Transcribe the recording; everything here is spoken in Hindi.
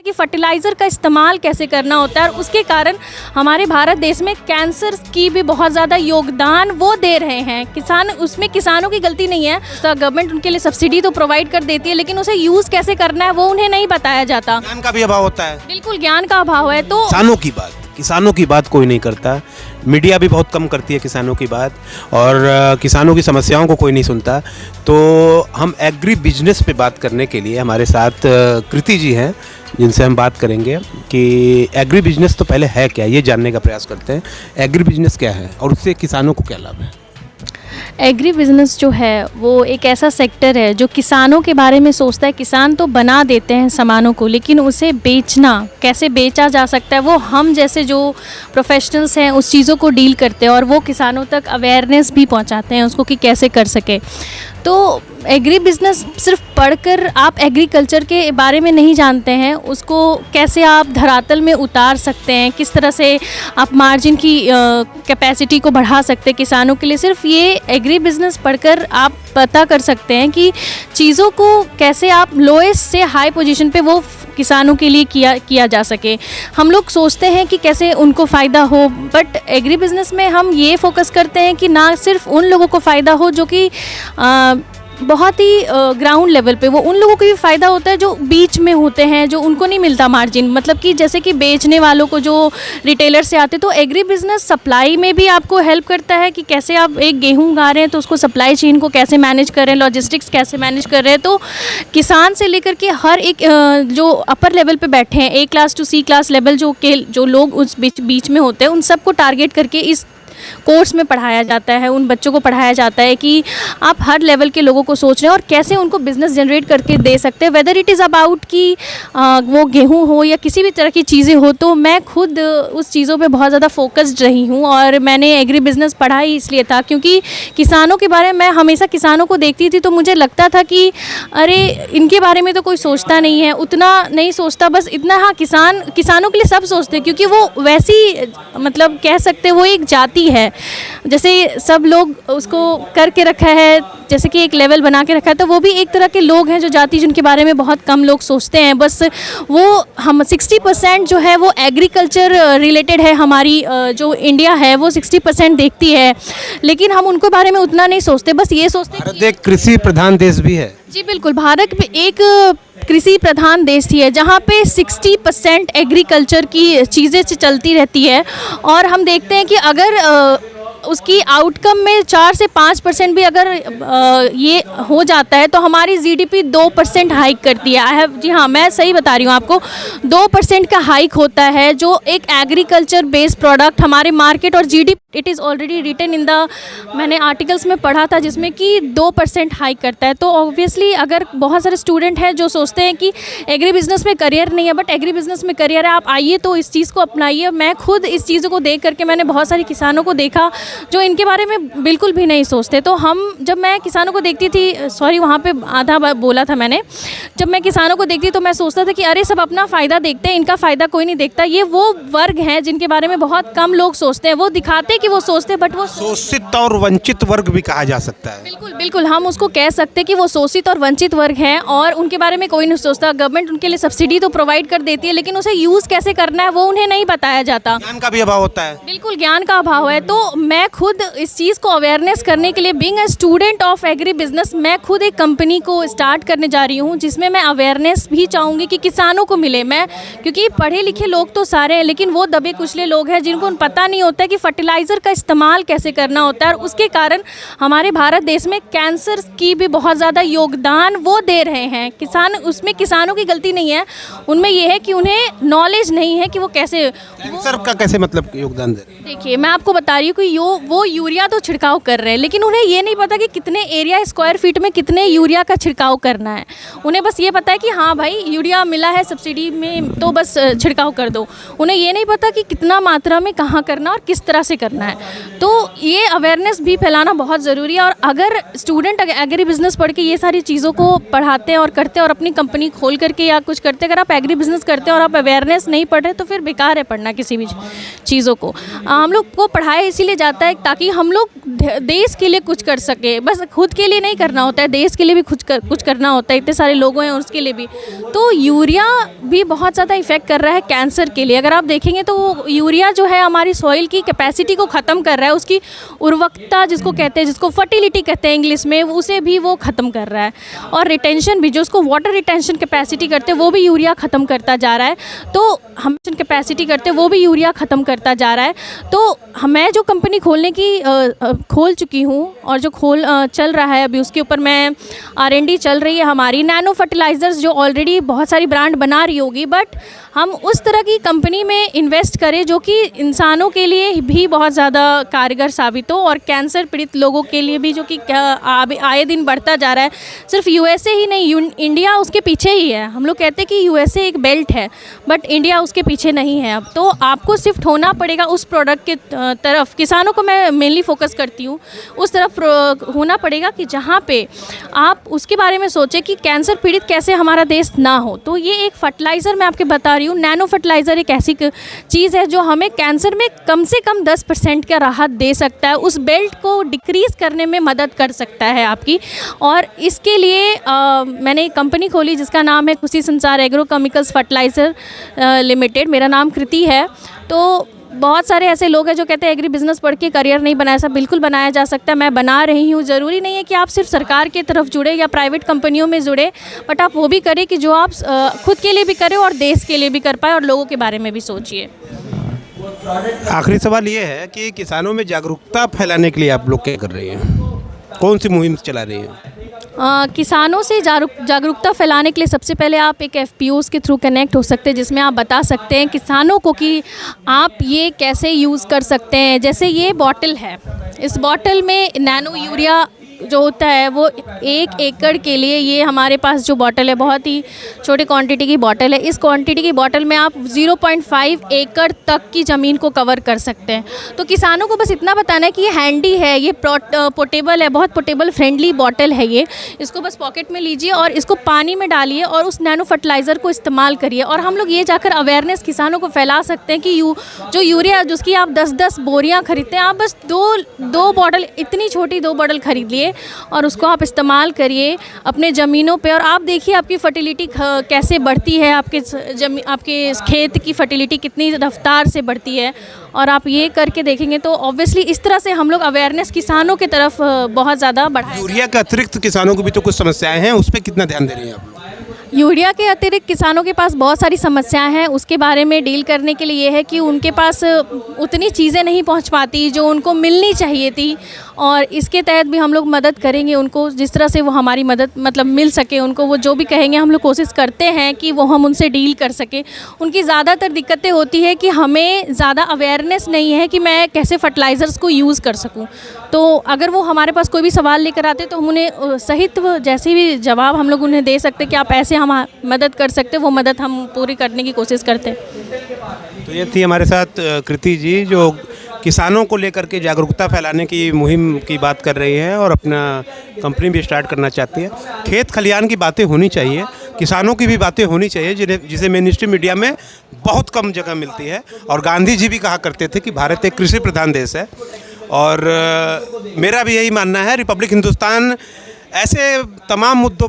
कि फर्टिलाइज़र का इस्तेमाल कैसे करना होता है, और उसके कारण हमारे भारत देश में कैंसर की भी बहुत ज़्यादा योगदान वो दे रहे हैं। किसान, उसमें किसानों की गलती नहीं है, तो गवर्नमेंट उनके लिए सब्सिडी तो प्रोवाइड कर देती है, लेकिन उसे यूज़ कैसे करना है वो उन्हें नहीं बताया जाता। ज्ञान का भी अभाव होता है। बिल्कुल ज्ञान का अभाव है। तो किसानों की बात कोई नहीं करता, मीडिया भी बहुत कम करती है किसानों की बात, और किसानों की समस्याओं को कोई नहीं सुनता। तो हम एग्री बिजनेस पे बात करने के लिए हमारे साथ कृति जी हैं, जिनसे हम बात करेंगे कि एग्री बिजनेस तो पहले है क्या, ये जानने का प्रयास करते हैं। एग्री बिजनेस क्या है और उससे किसानों को क्या लाभ है? एग्री बिजनेस जो है वो एक ऐसा सेक्टर है जो किसानों के बारे में सोचता है। किसान तो बना देते हैं सामानों को, लेकिन उसे बेचना, कैसे बेचा जा सकता है, वो हम जैसे जो प्रोफेशनल्स हैं उस चीज़ों को डील करते हैं, और वो किसानों तक अवेयरनेस भी पहुंचाते हैं उसको कि कैसे कर सके। तो एग्री बिजनेस सिर्फ पढ़कर आप एग्रीकल्चर के बारे में नहीं जानते हैं, उसको कैसे आप धरातल में उतार सकते हैं, किस तरह से आप मार्जिन की कैपेसिटी को बढ़ा सकते हैं किसानों के लिए, सिर्फ ये एग्री बिजनेस पढ़कर आप पता कर सकते हैं कि चीज़ों को कैसे आप लोएस्ट से हाई पोजीशन पे वो किसानों के लिए किया जा सके। हम लोग सोचते हैं कि कैसे उनको फ़ायदा हो, बट एग्री बिजनेस में हम ये फोकस करते हैं कि ना सिर्फ उन लोगों को फ़ायदा हो जो कि बहुत ही ग्राउंड लेवल पे, वो उन लोगों को भी फ़ायदा होता है जो बीच में होते हैं, जो उनको नहीं मिलता मार्जिन, मतलब कि जैसे कि बेचने वालों को जो रिटेलर से आते। तो एग्री बिजनेस सप्लाई में भी आपको हेल्प करता है कि कैसे आप एक गेहूं उगा रहे हैं तो उसको सप्लाई चेन को कैसे मैनेज कर रहे हैं, लॉजिस्टिक्स कैसे मैनेज कर रहे हैं। तो किसान से लेकर के हर एक जो अपर लेवल पर बैठे हैं, A class two C class level जो लोग उस बीच में होते हैं, उन सबको टारगेट करके इस कोर्स में पढ़ाया जाता है। उन बच्चों को पढ़ाया जाता है कि आप हर लेवल के लोगों को सोच रहे हैं और कैसे उनको बिज़नेस जनरेट करके दे सकते हैं, वेदर इट इज़ अबाउट कि वो गेहूं हो या किसी भी तरह की चीज़ें हो। तो मैं खुद उस चीज़ों पे बहुत ज़्यादा फोकस्ड रही हूँ, और मैंने एग्री बिज़नेस पढ़ा ही इसलिए था क्योंकि किसानों के बारे में मैं हमेशा किसानों को देखती थी, तो मुझे लगता था कि अरे इनके बारे में तो कोई सोचता नहीं है, उतना नहीं सोचता, बस इतना। हाँ, किसानों के लिए सब सोचते हैं क्योंकि वो वैसी, मतलब कह सकते वो एक जाति है, जैसे सब लोग उसको करके रखा है, जैसे कि एक लेवल बना के रखा है। तो वो भी एक तरह के लोग हैं जो जाति, जिनके बारे में बहुत कम लोग सोचते हैं। बस वो हम 60% जो है वो एग्रीकल्चर रिलेटेड है, हमारी जो इंडिया है वो 60% देखती है, लेकिन हम उनको बारे में उतना नहीं सोचते। बस ये सोचते भारत एक कृषि प्रधान देश भी है। जी बिल्कुल, भारत एक कृषि प्रधान देश ही है जहाँ पे 60% एग्रीकल्चर की चीज़ें चलती रहती है, और हम देखते हैं कि अगर उसकी आउटकम में 4 से 5% भी अगर ये हो जाता है तो हमारी जीडीपी 2% हाइक करती है। जी हाँ, मैं सही बता रही हूँ आपको, 2% का हाइक होता है जो एक एग्रीकल्चर बेस्ड प्रोडक्ट हमारे मार्केट और GDP, it is already written in the, मैंने आर्टिकल्स में पढ़ा था जिसमें कि 2% हाइक करता है। तो ऑब्वियसली अगर बहुत सारे स्टूडेंट हैं जो सोचते हैं कि एग्री बिजनेस में करियर नहीं है, बट एग्री बिजनेस में करियर है, आप आइए तो इस चीज़ को अपनाइए। मैं खुद इस चीज़ों को देख करके मैंने बहुत सारे किसानों को देखा जो इनके बारे में बिल्कुल भी नहीं सोचते। तो जब मैं किसानों को देखती थी, सॉरी वहाँ पे आधा बोला था मैंने, जब मैं किसानों को देखती तो मैं सोचता था कि अरे सब अपना फ़ायदा देखते हैं, इनका फ़ायदा कोई नहीं देखता। ये वो वर्ग हैं जिनके बारे में बहुत कम लोग सोचते हैं, वो दिखाते हैं कि वो सोचते हैं, बट वो शोषित और वंचित वर्ग भी कहा जा सकता है। बिल्कुल बिल्कुल, हम उसको कह सकते हैं कि वो शोषित और वंचित वर्ग हैं, और उनके बारे में कोई नहीं सोचता। गवर्नमेंट उनके लिए सब्सिडी तो प्रोवाइड कर देती है, लेकिन उसे यूज़ कैसे करना है वो उन्हें नहीं बताया जाता। ज्ञान का भी अभाव होता है। बिल्कुल ज्ञान का अभाव है। तो मैं खुद इस चीज़ को अवेयरनेस करने के लिए, being a student of agri business, मैं खुद एक कंपनी को स्टार्ट करने जा रही हूँ जिसमें मैं अवेयरनेस भी चाहूँगी कि किसानों को मिले। मैं, क्योंकि पढ़े लिखे लोग तो सारे हैं, लेकिन वो दबे कुचले लोग हैं जिनको पता नहीं होता है कि फर्टिलाइज़र का इस्तेमाल कैसे करना होता है, और उसके कारण हमारे भारत देश में कैंसर की भी बहुत ज़्यादा योगदान वो दे रहे हैं। उसमें किसानों की गलती नहीं है, उनमें ये है कि उन्हें नॉलेज नहीं है कि वो कैसे, कैंसर का कैसे मतलब योगदान दे रहे हैं। देखिए मैं आपको बता रही हूँ कि वो यूरिया तो छिड़काव कर रहे हैं, लेकिन उन्हें ये नहीं पता कि कितने एरिया स्क्वायर फीट में कितने यूरिया का छिड़काव करना है। उन्हें बस ये पता है कि हाँ भाई यूरिया मिला है सब्सिडी में तो बस छिड़काव कर दो। उन्हें ये नहीं पता कि कितना मात्रा में कहाँ करना और किस तरह से करना है। तो ये अवेयरनेस भी फैलाना बहुत ज़रूरी है, और अगर स्टूडेंट एग्री बिजनेस पढ़ के ये सारी चीज़ों को पढ़ाते हैं और करते हैं और अपनी कंपनी खोल करके या कुछ करते, अगर आप एग्री बिजनेस करते हैं और आप अवेयरनेस नहीं पढ़ रहे तो फिर बेकार है पढ़ना किसी भी चीज़ों को। हम लोग को पढ़ाया इसीलिए जाता जाता है ताकि हम लोग देश के लिए कुछ कर सके। बस खुद के लिए नहीं करना होता है, देश के लिए भी कुछ करना होता है, इतने सारे लोगों हैं उसके लिए भी। तो यूरिया भी बहुत ज़्यादा इफ़ेक्ट कर रहा है कैंसर के लिए। अगर आप देखेंगे तो यूरिया जो है हमारी सॉइल की कैपेसिटी को ख़त्म कर रहा है, उसकी उर्वरकता जिसको कहते हैं, जिसको फर्टिलिटी कहते हैं इंग्लिश में, उसे भी वो ख़त्म कर रहा है। और रिटेंशन भी, जो उसको वाटर रिटेंशन कैपेसिटी करते हैं वो भी यूरिया ख़त्म करता जा रहा है। तो हम कैपेसिटी करते हैं वो भी यूरिया ख़त्म करता जा रहा है। तो मैं जो कंपनी खोल चुकी हूँ और जो चल रहा है अभी, उसके ऊपर मैं R&D चल रही है हमारी। नैनो फर्टिलाइज़र्स जो ऑलरेडी बहुत सारी ब्रांड बना रही होगी, बट हम उस तरह की कंपनी में इन्वेस्ट करें जो कि इंसानों के लिए भी बहुत ज़्यादा कारगर साबित हो और कैंसर पीड़ित लोगों के लिए भी, जो कि आए दिन बढ़ता जा रहा है। सिर्फ USA ही नहीं, इंडिया उसके पीछे ही है। हम लोग कहते हैं कि USA एक बेल्ट है, बट इंडिया उसके पीछे नहीं है। अब तो आपको शिफ्ट होना पड़ेगा उस प्रोडक्ट के तरफ। किसानों को मैं मेनली फोकस करती हूँ, उस तरफ होना पड़ेगा कि जहाँ पे आप उसके बारे में सोचें कि कैंसर पीड़ित कैसे हमारा देश ना हो। तो ये एक फर्टिलाइज़र मैं आपके बता रही हूँ, नैनो फर्टिलाइज़र एक ऐसी चीज़ है जो हमें कैंसर में कम से कम 10% का राहत दे सकता है, उस बेल्ट को डिक्रीज़ करने में मदद कर सकता है आपकी। और इसके लिए मैंने एक कंपनी खोली जिसका नाम है खुशी संसार एग्रोकेमिकल्स फर्टिलाइज़र लिमिटेड। मेरा नाम कृति है। तो बहुत सारे ऐसे लोग हैं जो कहते हैं एग्री बिजनेस पढ़ के करियर नहीं बनाया। सब बिल्कुल बनाया जा सकता है, मैं बना रही हूँ। ज़रूरी नहीं है कि आप सिर्फ सरकार की तरफ जुड़े या प्राइवेट कंपनियों में जुड़े, बट आप वो भी करें कि जो आप खुद के लिए भी करें और देश के लिए भी कर पाए और लोगों के बारे में भी सोचिए। आखिरी सवाल ये है कि किसानों में जागरूकता फैलाने के लिए आप लोग क्या कर रही हैं, कौन सी मुहिम चला रही हैं? किसानों से जागरूकता फैलाने के लिए सबसे पहले आप एक FPOs के थ्रू कनेक्ट हो सकते हैं, जिसमें आप बता सकते हैं किसानों को कि आप ये कैसे यूज़ कर सकते हैं। जैसे ये बॉटल है, इस बॉटल में नैनो यूरिया जो होता है वो 1 एकड़ के लिए, ये हमारे पास जो बॉटल है बहुत ही छोटे क्वांटिटी की बॉटल है। इस क्वांटिटी की बॉटल में आप 0.5 एकड़ तक की ज़मीन को कवर कर सकते हैं। तो किसानों को बस इतना बताना है कि ये हैंडी है, ये पोर्टेबल है, बहुत पोर्टेबल फ्रेंडली बॉटल है ये। इसको बस पॉकेट में लीजिए और इसको पानी में डालिए और उस नैनो फर्टिलाइज़र को इस्तेमाल करिए। और हम लोग ये जाकर अवेयरनेस किसानों को फैला सकते हैं कि जो यूरिया जिसकी आप 10-10 बोरियाँ खरीदते हैं, आप बस दो बॉटल, इतनी छोटी 2 बॉटल खरीद लिए और उसको आप इस्तेमाल करिए अपने ज़मीनों पे। और आप देखिए आपकी फर्टिलिटी कैसे बढ़ती है, आपके खेत की फर्टिलिटी कितनी रफ्तार से बढ़ती है। और आप ये करके देखेंगे तो ऑब्वियसली इस तरह से हम लोग अवेयरनेस किसानों की तरफ बहुत ज़्यादा बढ़ाएंगे। यूरिया के अतिरिक्त किसानों को भी तो कुछ समस्याएं हैं, उस पर कितना ध्यान दे रही हैं आप लोग? यूरिया के अतिरिक्त किसानों के पास बहुत सारी समस्याएं हैं। उसके बारे में डील करने के लिए ये है कि उनके पास उतनी चीज़ें नहीं पहुंच पाती जो उनको मिलनी चाहिए थी। और इसके तहत भी हम लोग मदद करेंगे उनको, जिस तरह से वो हमारी मदद मतलब मिल सके उनको। वो जो भी कहेंगे हम लोग कोशिश करते हैं कि वो हम उनसे डील कर सकें। उनकी ज़्यादातर दिक्कतें होती है कि हमें ज़्यादा अवेयरनेस नहीं है कि मैं कैसे फर्टिलाइज़र्स को यूज़ कर सकूँ। तो अगर वो हमारे पास कोई भी सवाल लेकर आते तो हम उन्हें सहित जैसे भी जवाब हम लोग उन्हें दे सकते कि आप ऐसे हम मदद कर सकते, वो मदद हम पूरी करने की कोशिश करते हैं। तो ये थी हमारे साथ कृति जी, जो किसानों को लेकर के जागरूकता फैलाने की मुहिम की बात कर रही है और अपना कंपनी भी स्टार्ट करना चाहती है। खेत खलियान की बातें होनी चाहिए, किसानों की भी बातें होनी चाहिए, जिसे मेन स्ट्रीम मीडिया में बहुत कम जगह मिलती है। और गांधी जी भी कहा करते थे कि भारत एक कृषि प्रधान देश है। और मेरा भी यही मानना है, रिपब्लिक हिंदुस्तान ऐसे तमाम मुद्दों